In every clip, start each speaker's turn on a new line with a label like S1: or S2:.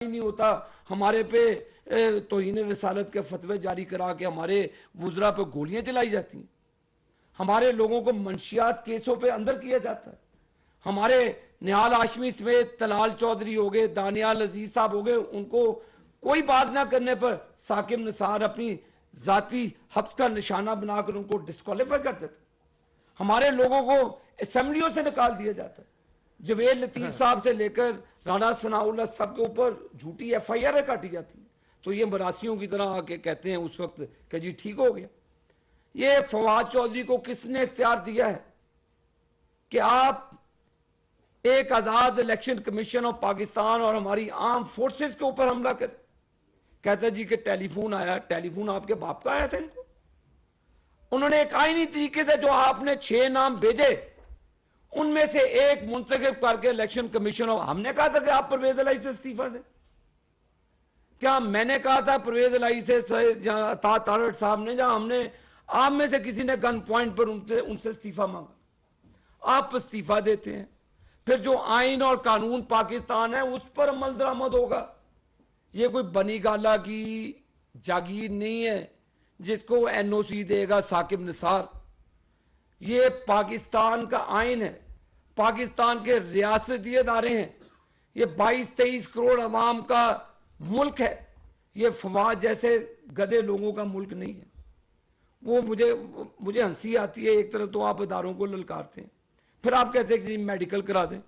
S1: ही नहीं होता, हमारे पे तौहीन रिसालत के फतवे जारी करा के हमारे वुज़रा पे गोलियां चलाई जाती हैं, हमारे लोगों को मंशियात केसों पे अंदर किया जाता है, हमारे निहाल हाशमी समेत तलाल चौधरी हो गए, दानियाल अजीज साहब हो गए, उनको कोई बात ना करने पर साकिब निसार अपनी जाती हब्स का निशाना बनाकर उनको डिस्क्वालीफाई कर देते। हमारे लोगों को असेंबलियों से निकाल दिया जाता है। जवेद लतीफ साहब से लेकर राणा सनाउल्लाह सब के ऊपर झूठी FIR काटी जाती है। तो ये मरासियों की तरह आके कहते हैं उस वक्त कि जी ठीक हो गया। ये फवाद चौधरी को किसने इख्तियार दिया है कि आप एक आजाद इलेक्शन कमीशन ऑफ पाकिस्तान और हमारी आर्म फोर्सेस के ऊपर हमला करें? कहते जी कि टेलीफोन आया। टेलीफोन आपके बाप का आया था इनको? उन्होंने एक आईनी तरीके से जो आपने 6 नाम भेजे उनमें से एक मुंतखब करके इलेक्शन कमीशन ऑफ, हमने कहा था कि आप परवेज इलाही से इस्तीफा दें? क्या मैंने कहा था परवेज इलाही से तारड़ साहब ने, जहां हमने आप में से किसी ने गन पॉइंट पर उनसे इस्तीफा मांगा, आप इस्तीफा देते हैं। फिर जो आइन और कानून पाकिस्तान है उस पर अमल दरामद होगा। ये कोई बनी गाला की जागीर नहीं है जिसको NOC देगा साकिब निसार। ये पाकिस्तान का आइन है, पाकिस्तान के रियासती अदारे हैं, ये 22-23 करोड़ अवाम का मुल्क है। ये फवाद जैसे गधे लोगों का मुल्क नहीं है। वो मुझे हंसी आती है। एक तरफ तो आप इदारों को ललकारते हैं, फिर आप कहते हैं कि जी मेडिकल करा दें।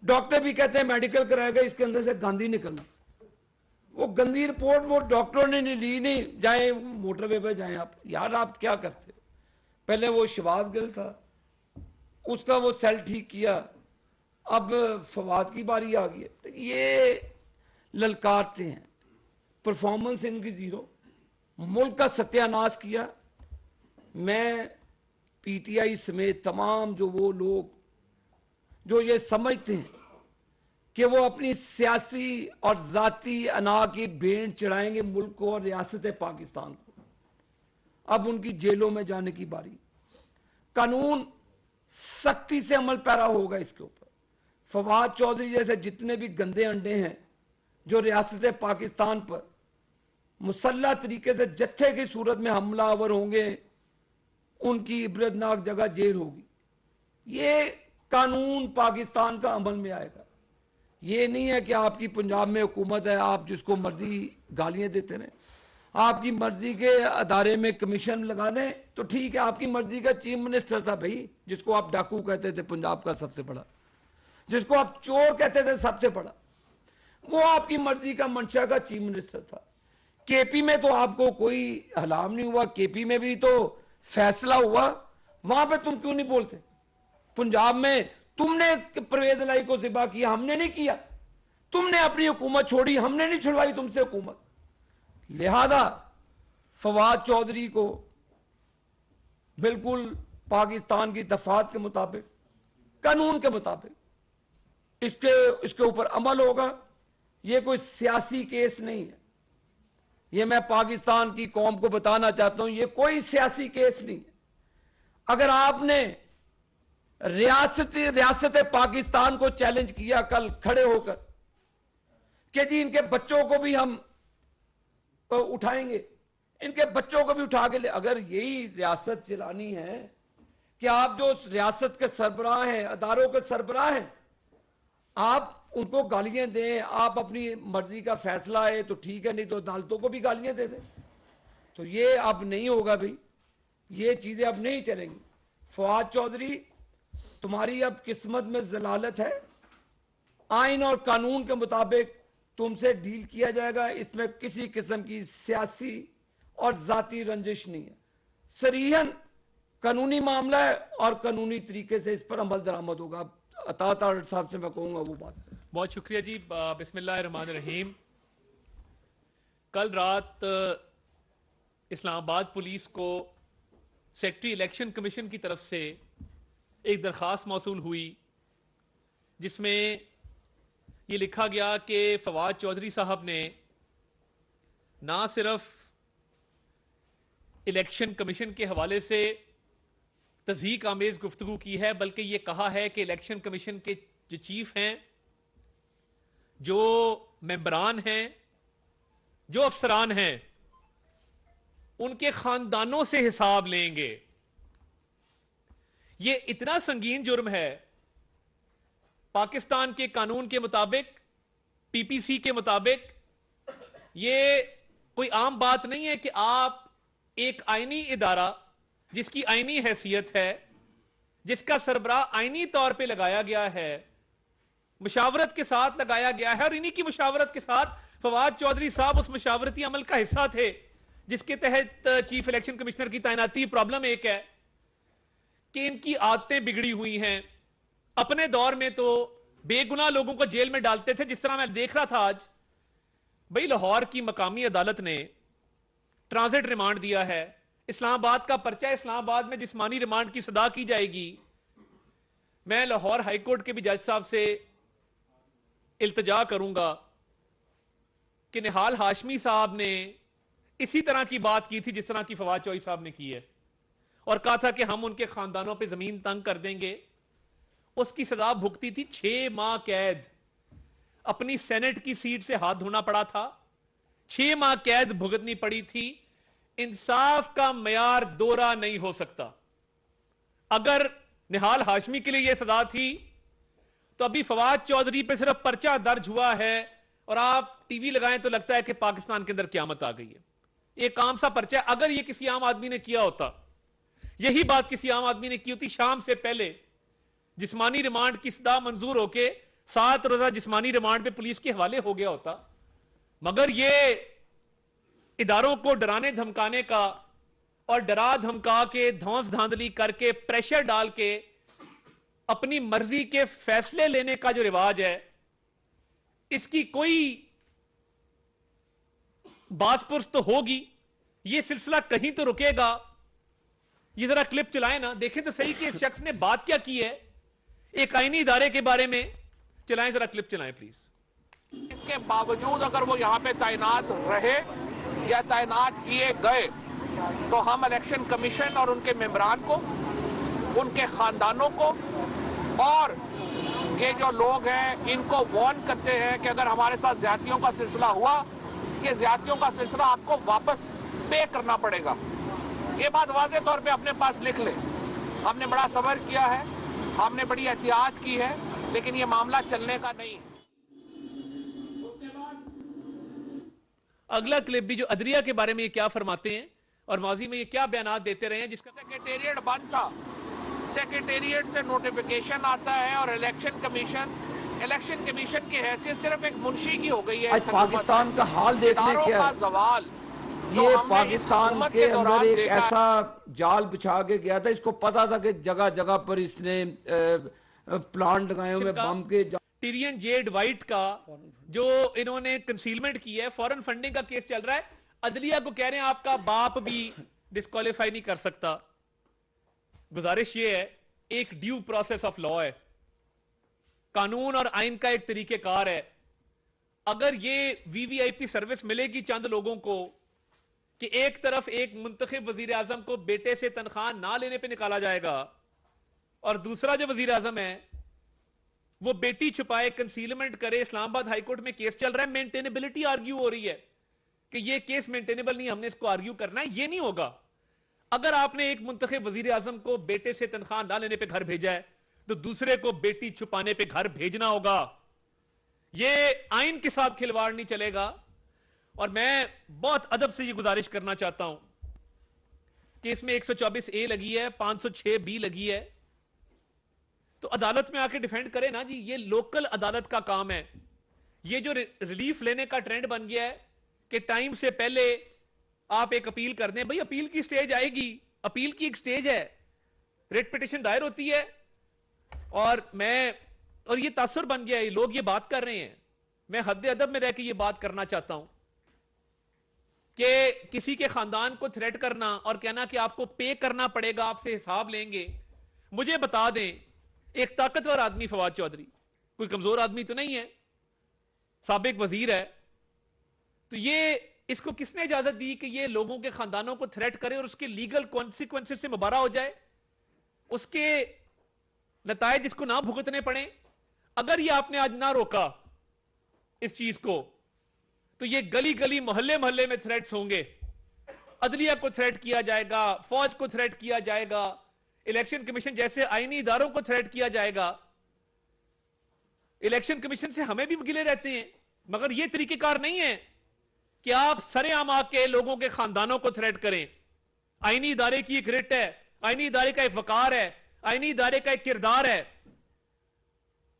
S1: डॉक्टर भी कहते हैं मेडिकल कराएगा, इसके अंदर से गांधी निकलना। वो गंदी रिपोर्ट वो डॉक्टरों ने ली नहीं, जाए मोटरवे पे जाए आप। यार आप क्या करते हो? पहले वो शहबाज गिल था, उसका वो सेल ठीक किया, अब फवाद की बारी आ गई है। ये ललकारते हैं, परफॉर्मेंस इनकी जीरो, मुल्क का सत्यानाश किया। मैं PTI समेत तमाम जो वो लोग जो ये समझते हैं कि वो अपनी सियासी और जाती अना की भेंट चढ़ाएंगे मुल्क को और रियासत पाकिस्तान को, अब उनकी जेलों में जाने की बारी। कानून सख्ती से अमल पैरा होगा इसके ऊपर। फवाद चौधरी जैसे जितने भी गंदे अंडे हैं जो रियासत पाकिस्तान पर मुसल्लह तरीके से जत्थे की सूरत में हमलावर होंगे, उनकी इबरतनाक जगह जेल होगी। ये कानून पाकिस्तान का अमल में आएगा। ये नहीं है कि आपकी पंजाब में हुकूमत है, आप जिसको मर्जी गालियां देते रहे। आपकी मर्जी के अदारे में कमीशन लगा दें तो ठीक है। आपकी मर्जी का चीफ मिनिस्टर था भाई, जिसको आप डाकू कहते थे पंजाब का सबसे बड़ा, जिसको आप चोर कहते थे सबसे बड़ा, वो आपकी मर्जी का मंशा का चीफ मिनिस्टर था। KP में तो आपको कोई हलाम नहीं हुआ, KP में भी तो फैसला हुआ, वहां पे तुम क्यों नहीं बोलते? पंजाब में तुमने परवेज इलाही को ज़िबा किया, हमने नहीं किया। तुमने अपनी हुकूमत छोड़ी, हमने नहीं छुड़वाई तुमसे हुकूमत। लिहाजा फवाद चौधरी को बिल्कुल पाकिस्तान की दफात के मुताबिक, कानून के मुताबिक इसके ऊपर अमल होगा। यह कोई सियासी केस नहीं है। यह मैं पाकिस्तान की कौम को बताना चाहता हूं, यह कोई सियासी केस नहीं है। अगर आपने रियासत पाकिस्तान को चैलेंज किया कल खड़े होकर कि जी इनके बच्चों को भी हम उठाएंगे, इनके बच्चों को भी उठा के ले, अगर यही रियासत चलानी है कि आप जो रियासत के सरबराह हैं, अदारों के सरबराह हैं, आप उनको गालियां दें, आप अपनी मर्जी का फैसला है तो ठीक है, नहीं तो अदालतों को भी गालियां दे दें, तो ये अब नहीं होगा भाई। ये चीजें अब नहीं चलेंगी। फवाद चौधरी, तुम्हारी अब किस्मत में जलालत है। आइन और कानून के मुताबिक तुमसे डील किया जाएगा। इसमें किसी किस्म की सियासी और जाती रंजिश नहीं है। सरीहन कानूनी मामला है और कानूनी तरीके से इस पर अमल दरामद होगा। अता तारड़ साहब से मैं कहूंगा वो बात।
S2: बहुत शुक्रिया जी। बिस्मिल्लाहिर्रहमानिर्रहीम। कल रात इस्लामाबाद पुलिस को सेक्रेटरी इलेक्शन कमीशन की तरफ से एक दरख्वास्त मौसूल हुई जिसमें ये लिखा गया कि फवाद चौधरी साहब ने ना सिर्फ इलेक्शन कमीशन के हवाले से तज़हीक आमेज गुफ्तगू की है, बल्कि ये कहा है कि इलेक्शन कमीशन के जो चीफ हैं, जो मेंबरान हैं, जो अफसरान हैं, उनके खानदानों से हिसाब लेंगे। यह इतना संगीन जुर्म है। पाकिस्तान के कानून के मुताबिक, पीपीसी के मुताबिक, यह कोई आम बात नहीं है कि आप एक आईनी इदारा जिसकी आईनी हैसियत है, जिसका सरबराह आईनी तौर पे लगाया गया है, मुशावरत के साथ लगाया गया है, और इन्हीं की मुशावरत के साथ फवाद चौधरी साहब उस मुशावरती अमल का हिस्सा थे जिसके तहत चीफ इलेक्शन कमिश्नर की तैनाती। प्रॉब्लम एक है कि इनकी आदतें बिगड़ी हुई हैं। अपने दौर में तो बेगुनाह लोगों को जेल में डालते थे, जिस तरह मैं देख रहा था आज भाई लाहौर की मकामी अदालत ने ट्रांजिट रिमांड दिया है। इस्लामाबाद का पर्चा, इस्लामाबाद में जिस्मानी रिमांड की सदा की जाएगी। मैं लाहौर हाईकोर्ट के भी जज साहब से इल्तजा करूंगा कि निहाल हाशमी साहब ने इसी तरह की बात की थी जिस तरह की फवाद चौधरी साहब ने की है, और कहा था कि हम उनके खानदानों पे जमीन तंग कर देंगे। उसकी सजा भुगती थी 6 माह कैद। अपनी सेनेट की सीट से हाथ धोना पड़ा था, 6 माह कैद भुगतनी पड़ी थी। इंसाफ का मयार दोहरा नहीं हो सकता। अगर निहाल हाशमी के लिए यह सजा थी तो अभी फवाद चौधरी पे सिर्फ पर्चा दर्ज हुआ है और आप टीवी लगाएं तो लगता है कि पाकिस्तान के अंदर क्यामत आ गई है। एक आम सा पर्चा है। अगर यह किसी आम आदमी ने किया होता, यही बात किसी आम आदमी ने की होती, शाम से पहले जिस्मानी रिमांड की सदा मंजूर होके 7 रोजा जिस्मानी रिमांड पे पुलिस के हवाले हो गया होता। मगर यह इदारों को डराने धमकाने का और डरा धमका के धौंस धांधली करके प्रेशर डाल के अपनी मर्जी के फैसले लेने का जो रिवाज है, इसकी कोई बासपुरस तो होगी। यह सिलसिला कहीं तो रुकेगा। ये जरा क्लिप चलाएं ना, देखें तो सही कि इस शख्स ने बात क्या की है एक आईनी इदारे के बारे में। चलाएं, जरा क्लिप चलाएं प्लीज।
S3: इसके बावजूद अगर वो यहाँ पे तैनात रहे या तैनात किए गए तो हम इलेक्शन कमीशन और उनके मेंबरान को, उनके खानदानों को और ये जो लोग हैं इनको वार्न करते हैं कि अगर हमारे साथ ज्यादतियों का सिलसिला हुआ, ये ज्यादतियों का सिलसिला आपको वापस पे करना पड़ेगा। ये बात वाज़े तौर पे अपने पास लिख ले। हमने बड़ा सब्र किया है, हमने बड़ी एहतियात की है, लेकिन ये मामला चलने का नहीं है।
S2: अगला क्लिप भी जो अदरिया के बारे में ये क्या फरमाते हैं और माजी में ये क्या बयान देते रहे हैं, जिसका
S3: सेक्रेटेरिएट बंद था, सेक्रेटेरिएट से नोटिफिकेशन आता है और इलेक्शन कमीशन की हैसियत सिर्फ एक मुंशी की हो गई है।
S1: आज पाकिस्तान का हाल देखने क्या है।
S3: जवाल
S1: ये पाकिस्तान के अंदर एक ऐसा जाल बिछा के गया था, इसको पता था कि जगह जगह पर इसने प्लांट लगाए हुए बम के।
S2: टिरियन जेड वाइट का जो इन्होंने कंसीलमेंट की है, फॉरेन फंडिंग का केस चल रहा है। अदलिया को कह रहे हैं आपका बाप भी डिस्क्वालीफाई नहीं कर सकता। गुजारिश ये है, एक ड्यू प्रोसेस ऑफ लॉ है, कानून और आइन का एक तरीकेकार है। अगर ये वीवीआईपी सर्विस मिलेगी चंद लोगों को कि एक तरफ एक मुंतखब वजीर आजम को बेटे से तनख्वाह ना लेने पे निकाला जाएगा और दूसरा जो वजीर आजम है वो बेटी छुपाए, कंसीलमेंट करे। इस्लामाबाद हाईकोर्ट में केस चल रहा है, मेंटेनेबिलिटी आर्ग्यू हो रही है कि ये केस मेंटेनेबल नहीं, हमने इसको आर्ग्यू करना है। ये नहीं होगा। अगर आपने एक मुंतखब वजीर आजम को बेटे से तनख्वाह ना लेने पे घर भेजा है तो दूसरे को बेटी छुपाने पे घर भेजना होगा। ये आइन के साथ खिलवाड़ नहीं चलेगा। और मैं बहुत अदब से ये गुजारिश करना चाहता हूं कि इसमें 124A लगी है, 506B लगी है, तो अदालत में आके डिफेंड करे ना जी। ये लोकल अदालत का काम है। ये जो रिलीफ लेने का ट्रेंड बन गया है कि टाइम से पहले आप एक अपील कर दें, भाई अपील की स्टेज आएगी, अपील की एक स्टेज है, रिट पिटिशन दायर होती है। और ये तासुर बन गया है, लोग ये बात कर रहे हैं। मैं हद अदब में रह के ये बात करना चाहता हूं कि किसी के खानदान को थ्रेट करना और कहना कि आपको पे करना पड़ेगा, आपसे हिसाब लेंगे। मुझे बता दें, एक ताकतवर आदमी फवाद चौधरी, कोई कमजोर आदमी तो नहीं है, साबिक वजीर है, तो ये इसको किसने इजाजत दी कि ये लोगों के खानदानों को थ्रेट करे और उसके लीगल कॉन्सिक्वेंसेस से मुबारा हो जाए, उसके नतायज इसको ना भुगतने पड़े? अगर ये आपने आज ना रोका इस चीज को तो ये गली गली मोहल्ले मोहल्ले में थ्रेट्स होंगे। अदलिया को थ्रेट किया जाएगा, फौज को थ्रेट किया जाएगा, इलेक्शन कमीशन जैसे आईनी इदारों को थ्रेट किया जाएगा। इलेक्शन कमीशन से हमें भी गिले रहते हैं, मगर यह तरीकेकार नहीं है कि आप सरेआम आके लोगों के खानदानों को थ्रेट करें। आईनी इदारे की एक रिट है, आईनी इदारे का एक वकार है, आईनी इदारे का एक किरदार है।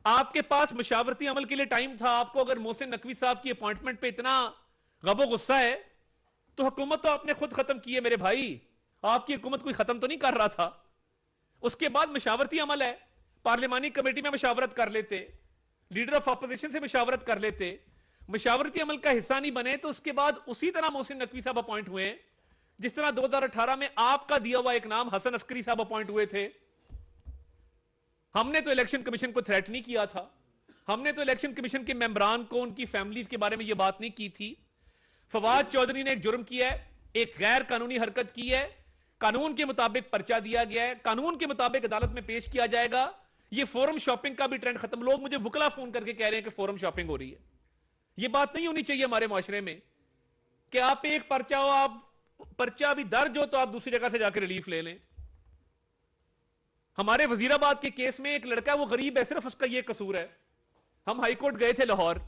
S2: आपके पास मशावरती अमल के लिए टाइम था। आपको अगर मोहसिन नकवी साहब की अपॉइंटमेंट पे इतना गबो गुस्सा है तो हुकूमत तो आपने खुद खत्म की है मेरे भाई। आपकी हुकूमत कोई खत्म तो नहीं कर रहा था। उसके बाद मशावरती अमल है, पार्लिमानी कमेटी में मशावरत कर लेते, लीडर ऑफ अपोजिशन से मशावरत कर लेते। मशावरती अमल का हिस्सा नहीं बने तो उसके बाद उसी तरह मोहसिन नकवी साहब अपॉइंट हुए, जिस तरह 2018 में आपका दिया हुआ एक नाम हसन अस्करी साहब अपॉइंट हुए थे। हमने तो इलेक्शन कमीशन को थ्रेट नहीं किया था। हमने तो इलेक्शन कमीशन के मेंबरान को, उनकी फैमिलीज के बारे में यह बात नहीं की थी। फवाद चौधरी ने एक जुर्म किया है, एक गैर कानूनी हरकत की है, कानून के मुताबिक पर्चा दिया गया है, कानून के मुताबिक अदालत में पेश किया जाएगा। यह फोरम शॉपिंग का भी ट्रेंड खत्म। लोग मुझे वकला फोन करके कह रहे हैं कि फोरम शॉपिंग हो रही है। यह बात नहीं होनी चाहिए हमारे माशरे में कि आप एक पर्चा हो, आप पर्चा भी दर्ज हो तो आप दूसरी जगह से जाकर रिलीफ ले लें। हमारे वजीराबाद के केस में एक लड़का, वो गरीब है, सिर्फ उसका यह कसूर है। हम हाईकोर्ट गए थे लाहौर,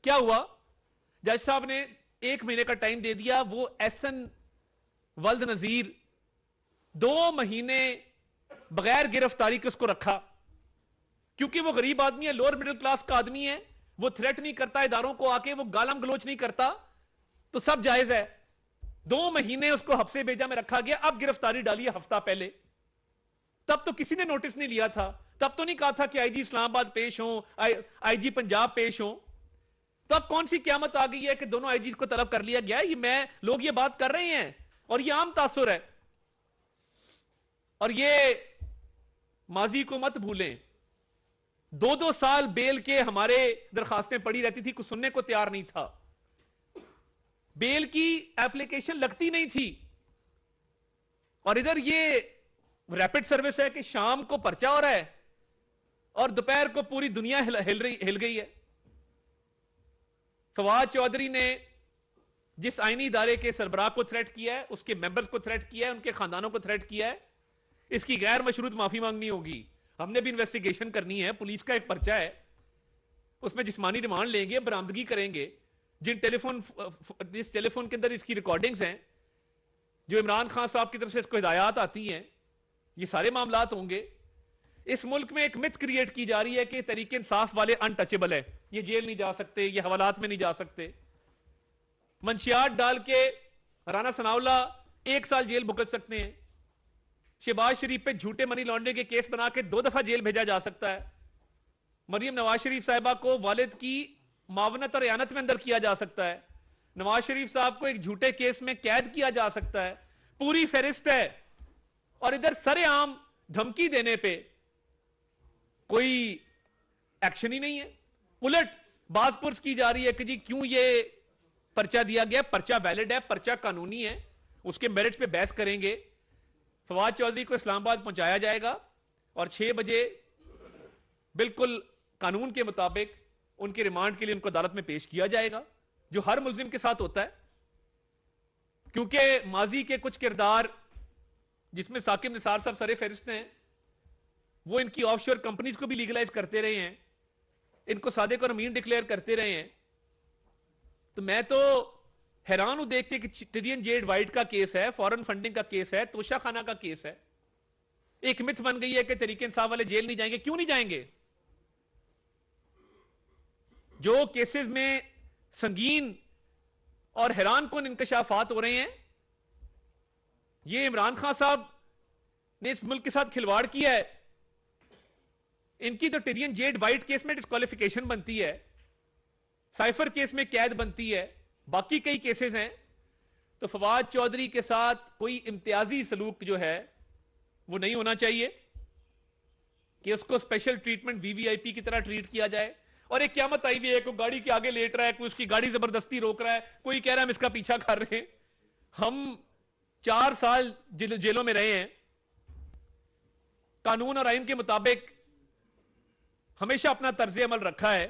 S2: क्या हुआ, जज साहब ने 1 महीने का टाइम दे दिया। वो एहसन वल्द नजीर 2 महीने बगैर गिरफ्तारी के उसको रखा, क्योंकि वो गरीब आदमी है, लोअर मिडिल क्लास का आदमी है। वो थ्रेट नहीं करता इदारों को आके, वो गालम गलोच नहीं करता, तो सब जायज है। 2 महीने उसको हफ्से भेजा में रखा गया। अब गिरफ्तारी डाली है हफ्ता पहले। तब तो किसी ने नोटिस नहीं लिया था। तब तो नहीं कहा था कि आईजी इस्लामाबाद पेश हो, आईजी पंजाब पेश हो। तो अब कौन सी क्यामत आ गई है कि दोनों आईजी को तलब कर लिया गया। लोग ये बात कर रहे हैं और ये आम तासुर है। और ये माजी को मत भूलें, 2-2 साल बेल के हमारे दरखास्तें पड़ी रहती थी, कुछ सुनने को तैयार नहीं था। बेल की एप्लीकेशन लगती नहीं थी। और इधर ये रैपिड सर्विस है कि शाम को पर्चा हो रहा है और दोपहर को पूरी दुनिया हिल गई है। फवाद चौधरी ने जिस आईनी इदारे के सरबराह को थ्रेट किया है, उसके मेंबर्स को थ्रेट किया है, उनके खानदानों को थ्रेट किया है, इसकी गैर मशरूत माफी मांगनी होगी। हमने भी इन्वेस्टिगेशन करनी है। पुलिस का एक पर्चा है, उसमें जिस्मानी रिमांड लेंगे, बरामदगी करेंगे। जिस टेलीफोन के अंदर इसकी रिकॉर्डिंग्स हैं, जो इमरान खान साहब की तरफ से इसको हिदायत आती हैं, ये सारे मामलात होंगे। इस मुल्क में एक मिथ क्रिएट की जा रही है कि तरीके इंसाफ वाले अनटचेबल है, ये जेल नहीं जा सकते, ये हवालात में नहीं जा सकते। मंशियात डाल के राना सनाउल्ला 1 साल जेल भुगत सकते हैं। शहबाज शरीफ पे झूठे मनी लॉन्ड्रिंग के केस बना के 2 दफा जेल भेजा जा सकता है। मरियम नवाज शरीफ साहिबा को वालिद की मावनत और यानत में अंदर किया जा सकता है। नवाज शरीफ साहब को एक झूठे केस में कैद किया जा सकता है। पूरी फहरिस्त है। और इधर सरेआम धमकी देने पे कोई एक्शन ही नहीं है। उलट बाजपुर्स की जा रही है कि जी क्यों ये पर्चा दिया गया। पर्चा वैलिड है, पर्चा कानूनी है, उसके मेरिट्स पे बहस करेंगे। फवाद चौधरी को इस्लामाबाद पहुंचाया जाएगा और 6 बजे बिल्कुल कानून के मुताबिक उनके रिमांड के लिए उनको अदालत में पेश किया जाएगा, जो हर मुल्जिम के साथ होता है। क्योंकि माजी के कुछ किरदार, जिसमें साकिब निसार साहब सरे फहरिस्त हैं, वो इनकी ऑफशोर कंपनीज को भी लीगलाइज करते रहे हैं, इनको सादिक और अमीन डिक्लेयर करते रहे हैं। तो मैं तो हैरान हूं देख के कि टिडियन जेड वाइट का केस है, फॉरेन फंडिंग का केस है, तोशा खाना का केस है। एक मिथ बन गई है कि तरीके इंसाफ वाले जेल नहीं जाएंगे। क्यों नहीं जाएंगे? जो केसेस में संगीन और हैरान कुन इंकशाफात हो रहे हैं, ये इमरान खान साहब ने इस मुल्क के साथ खिलवाड़ किया है। इनकी तो टिडियन जेड वाइट केस में डिस्क्वालिफिकेशन बनती है, साइफर केस में कैद बनती है, बाकी कई केसेस हैं। तो फवाद चौधरी के साथ कोई इम्तियाजी सलूक जो है वो नहीं होना चाहिए कि उसको स्पेशल ट्रीटमेंट वीवीआईपी की तरह ट्रीट किया जाए। और एक क़यामत आई हुई है, कोई गाड़ी के आगे लेट रहा है, कोई उसकी गाड़ी जबरदस्ती रोक रहा है, कोई कह रहा है हम इसका पीछा कर रहे हैं। हम 4 साल जेलों में रहे हैं। कानून और आइन के मुताबिक हमेशा अपना तर्ज अमल रखा है।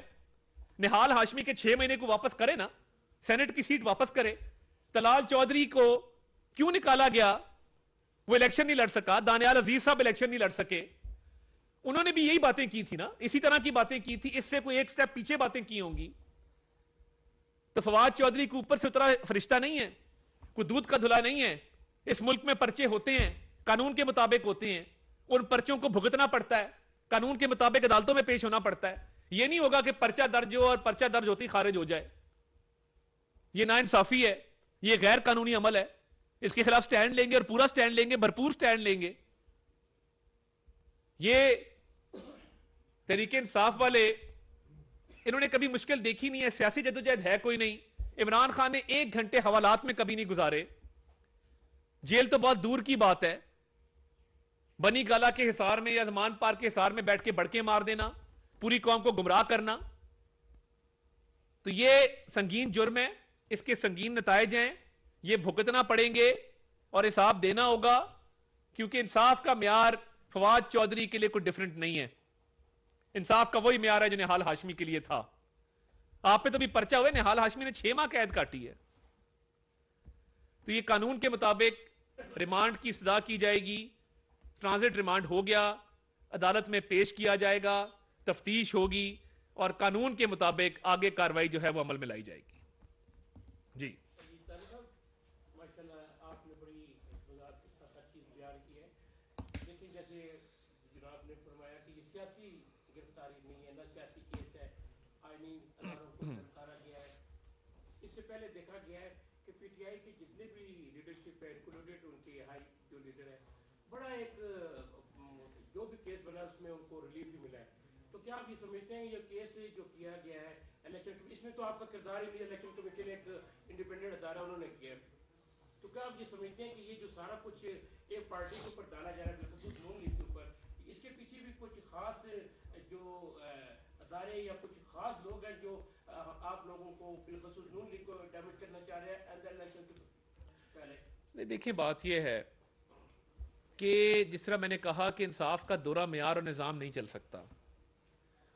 S2: निहाल हाशमी के 6 महीने को वापस करे ना, सेनेट की सीट वापस करे। तलाल चौधरी को क्यों निकाला गया? वो इलेक्शन नहीं लड़ सका। दानियाल अजीज साहब इलेक्शन नहीं लड़ सके। उन्होंने भी यही बातें की थी ना, इसी तरह की बातें की थी, इससे कोई एक स्टेप पीछे बातें की होंगी। तो फवाद चौधरी के ऊपर से उतरा फरिश्ता नहीं है, कोई दूध का धुला नहीं है। इस मुल्क में पर्चे होते हैं, कानून के मुताबिक होते हैं, उन पर्चों को भुगतना पड़ता है, कानून के मुताबिक अदालतों में पेश होना पड़ता है। यह नहीं होगा कि पर्चा दर्ज हो और पर्चा दर्ज होती खारिज हो जाए। यह नाइंसाफी है, यह गैर कानूनी अमल है। इसके खिलाफ स्टैंड लेंगे और पूरा स्टैंड लेंगे, भरपूर स्टैंड लेंगे। ये तरीके इंसाफ वाले, इन्होंने कभी मुश्किल देखी नहीं है, सियासी जद्दोजहद है कोई नहीं। इमरान खान ने 1 घंटे हवालात में कभी नहीं गुजारे। जेल तो बहुत दूर की बात है, बनी गाला के हिसार में या जमान पार्क के हिसार में बैठ के बड़के मार देना, पूरी कौम को गुमराह करना, तो यह संगीन जुर्म है। इसके संगीन नतायज हैं, ये भुगतना पड़ेंगे और हिसाब देना होगा। क्योंकि इंसाफ का म्यार फवाद चौधरी के लिए कोई डिफरेंट नहीं है। इंसाफ का वही म्यार है जो निहाल हाशमी के लिए था। आप पे तो भी पर्चा हुए, निहाल हाशमी ने 6 माह कैद काटी है। तो ये कानून के मुताबिक रिमांड की सजा की जाएगी। ट्रांजिट रिमांड हो गया, अदालत में पेश किया जाएगा, तफ्तीश होगी और कानून के मुताबिक आगे कार्रवाई जो है वो अमल में लाई जाएगी। जी
S4: आपने बड़ी वजाहत के साथ अच्छी बयान की है। लेकिन जैसे जनाब ने फरमाया कि ये सियासी गिरफ्तारी नहीं है, ना सियासी केस है, आईनी अदारों को ललकारा गया है। इससे पहले देखा गया है कि पीटीआई के जितने भी लीडरशिप है, इंक्लूडेड उनके हाई जो लीडर है, बड़ा एक जो भी केस बना उसमें उनको रिलीफ भी मिला है। तो क्या आप ये समझते हैं ये केस जो किया गया है इलेक्शन, इसमें तो आपका किरदार ही नहीं, इलेक्शन कमीशन एक इंडिपेंडेंट अदारा उन्होंने किया है, तो क्या आप ये समझते हैं कि ये जो सारा कुछ एक पार्टी के ऊपर डाला जा रहा है, बिलखुसूस नून लीग के ऊपर, इसके पीछे भी कुछ खास जो अदारे या कुछ खास लोग हैं जो आप लोगों को बिलखुसूस नून लीग को डैमेज करना चाह रहे हैं अंदर इलेक्शन से पहले?
S2: नहीं, देखिए बात यह है कि जिस तरह मैंने कहा कि इंसाफ का दोहरा मेयार और निज़ाम नहीं चल सकता।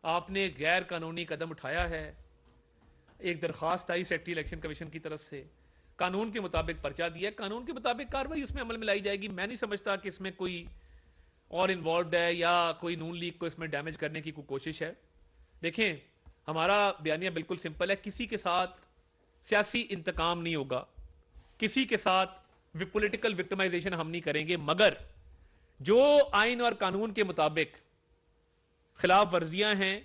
S2: आपने गैर कानूनी कदम उठाया है, एक दरख्वास्त आई सेक्रेटरी इलेक्शन कमीशन की तरफ से, कानून के मुताबिक पर्चा दिया, कानून के मुताबिक कार्रवाई उसमें अमल में लाई जाएगी। मैं नहीं समझता कि इसमें कोई और इन्वॉल्व है या कोई नून लीग को इसमें डैमेज करने की कोई कोशिश है। देखें, हमारा बयानिया बिल्कुल सिंपल है, किसी के साथ सियासी इंतकाम नहीं होगा, किसी के साथ पॉलिटिकल विक्टिमाइजेशन हम नहीं करेंगे, मगर जो आइन और कानून के मुताबिक खिलाफ वर्जियां हैं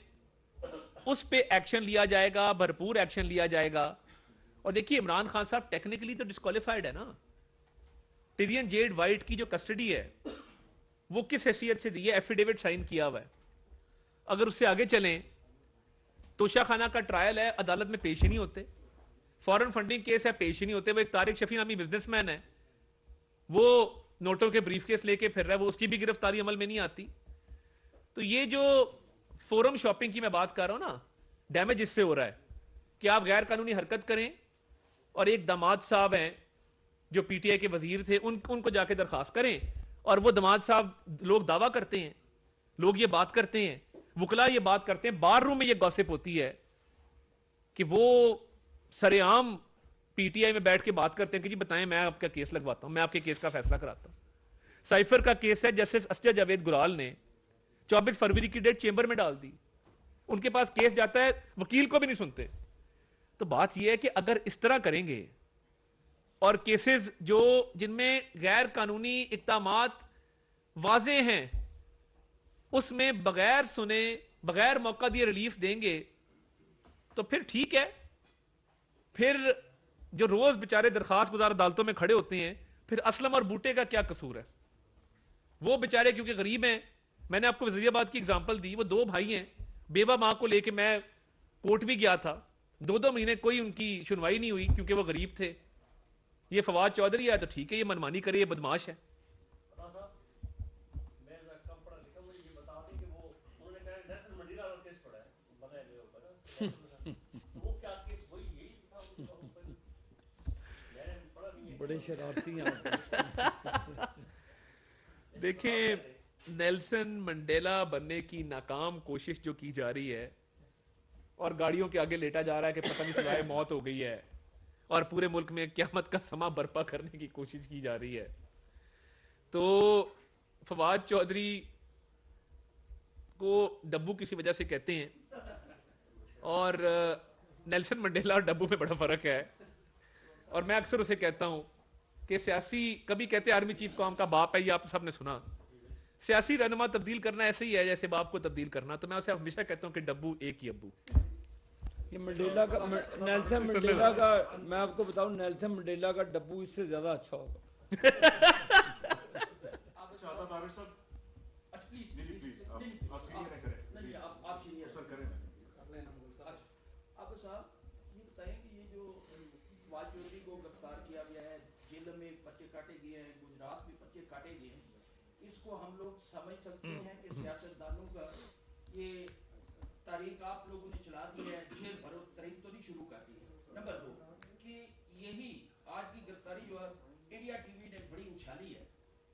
S2: उस पे एक्शन लिया जाएगा, भरपूर एक्शन लिया जाएगा। और देखिए, इमरान खान साहब टेक्निकली तो डिस्क्वालीफाइड है ना। टिरियन जेड वाइट की जो कस्टडी है वो किस हैसियत से दी है? एफिडेविट साइन किया हुआ है। अगर उससे आगे चलें, तोशा खाना का ट्रायल है, अदालत में पेश ही नहीं होते। फॉरेन फंडिंग केस है, पेश ही नहीं होते। वो एक तारिक शफी नामी बिजनेसमैन है, वो नोटों के ब्रीफकेस लेके फिर रहा है, वो उसकी भी गिरफ्तारी अमल में नहीं आती। तो ये जो फोरम शॉपिंग की मैं बात कर रहा हूं ना, डैमेज इससे हो रहा है कि आप गैर कानूनी हरकत करें और एक दामाद साहब हैं जो पीटीआई के वजीर थे, उनको जाके दरखास्त करें, और वो दामाद साहब, लोग दावा करते हैं, लोग ये बात करते हैं, वकला ये बात करते हैं, बार रूम में ये गॉसिप होती है कि वो सरेआम पीटीआई में बैठ के बात करते हैं कि जी बताएं, मैं आपका केस लगवाता हूं, मैं आपके केस का फैसला कराता हूं। साइफर का केस है, जस्टिस असजद जावेद गुराल ने 24 फरवरी की डेट चेंबर में डाल दी। उनके पास केस जाता है, वकील को भी नहीं सुनते। तो बात यह है कि अगर इस तरह करेंगे और केसेस जो जिनमें गैर कानूनी इक़दामात वाज़े हैं उसमें बगैर सुने, बगैर मौका दिए रिलीफ देंगे, तो फिर ठीक है। फिर जो रोज बेचारे दरखास्त गुजार अदालतों में खड़े होते हैं, फिर असलम और बूटे का क्या कसूर है? वो बेचारे क्योंकि गरीब हैं, मैंने आपको वज़ीराबाद की एग्जांपल दी, वो 2 भाई हैं, बेवा मां को लेके मैं कोर्ट भी गया था, 2-2 महीने कोई उनकी सुनवाई नहीं हुई क्योंकि वो गरीब थे। ये फवाद चौधरी है तो ठीक है, ये मनमानी करे, ये बदमाश है।
S1: बड़े शरारती हैं।
S2: देखें, नेल्सन मंडेला बनने की नाकाम कोशिश जो की जा रही है और गाड़ियों के आगे लेटा जा रहा है कि पता नहीं सिवाय मौत हो गई है, और पूरे मुल्क में क़यामत का समा बर्पा करने की कोशिश की जा रही है। तो फवाद चौधरी को डब्बू किसी वजह से कहते हैं, और नेल्सन मंडेला और डब्बू में बड़ा फर्क है। और मैं अक्सर उसे कहता हूं कि सियासी, कभी कहते आर्मी चीफ कौम का बाप है, ये आप सबने सुना। सियासी रहनुमा तब्दील करना ऐसे ही है जैसे बाप को तब्दील करना। तो मैं उसे हमेशा कहता हूं कि डब्बू एक ही अब्बू।
S1: ये मंडेला का, नेल्सन मंडेला का, मैं आपको बताऊं, नेल्सन मंडेला का डब्बू इससे ज्यादा अच्छा होगा।
S5: इसको हम लोग समझ सकते हैं कि सियासतदानों का ये तारीख आप लोगों ने चला दी है, जेल भरो तारीख तो नहीं शुरू कर दी है। नंबर 2 कि यही आज की गिरफ्तारी जो है इंडिया टीवी ने बड़ी उछाली है,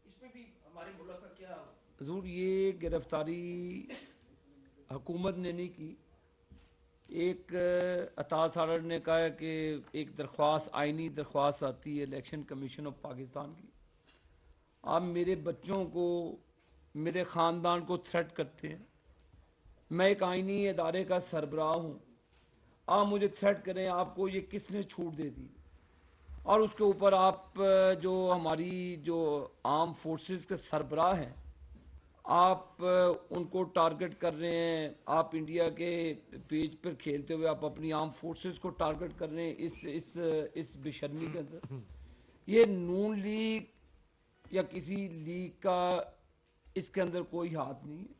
S5: इसमें भी हमारे मुल्क का क्या?
S1: हुजूर, ये गिरफ्तारी हुकूमत ने नहीं की। एक अता सारड़ ने कहा है कि एक दरख्वास्त, आइनी दरख्वास्त आती है इलेक्शन कमीशन ऑफ पाकिस्तान की। आप मेरे बच्चों को, मेरे ख़ानदान को थ्रेट करते हैं। मैं एक आइनी इदारे का सरबराह हूँ, आप मुझे थ्रेट करें, आपको ये किसने छूट दे दी? और उसके ऊपर आप जो हमारी जो आर्म फोर्सेस के सरबराह हैं, आप उनको टारगेट कर रहे हैं। आप इंडिया के पेज पर खेलते हुए आप अपनी आर्म फोर्सेस को टारगेट कर रहे हैं इस बेशर्मी के अंदर। ये नून लीग या किसी लीग का इसके अंदर कोई हाथ नहीं है।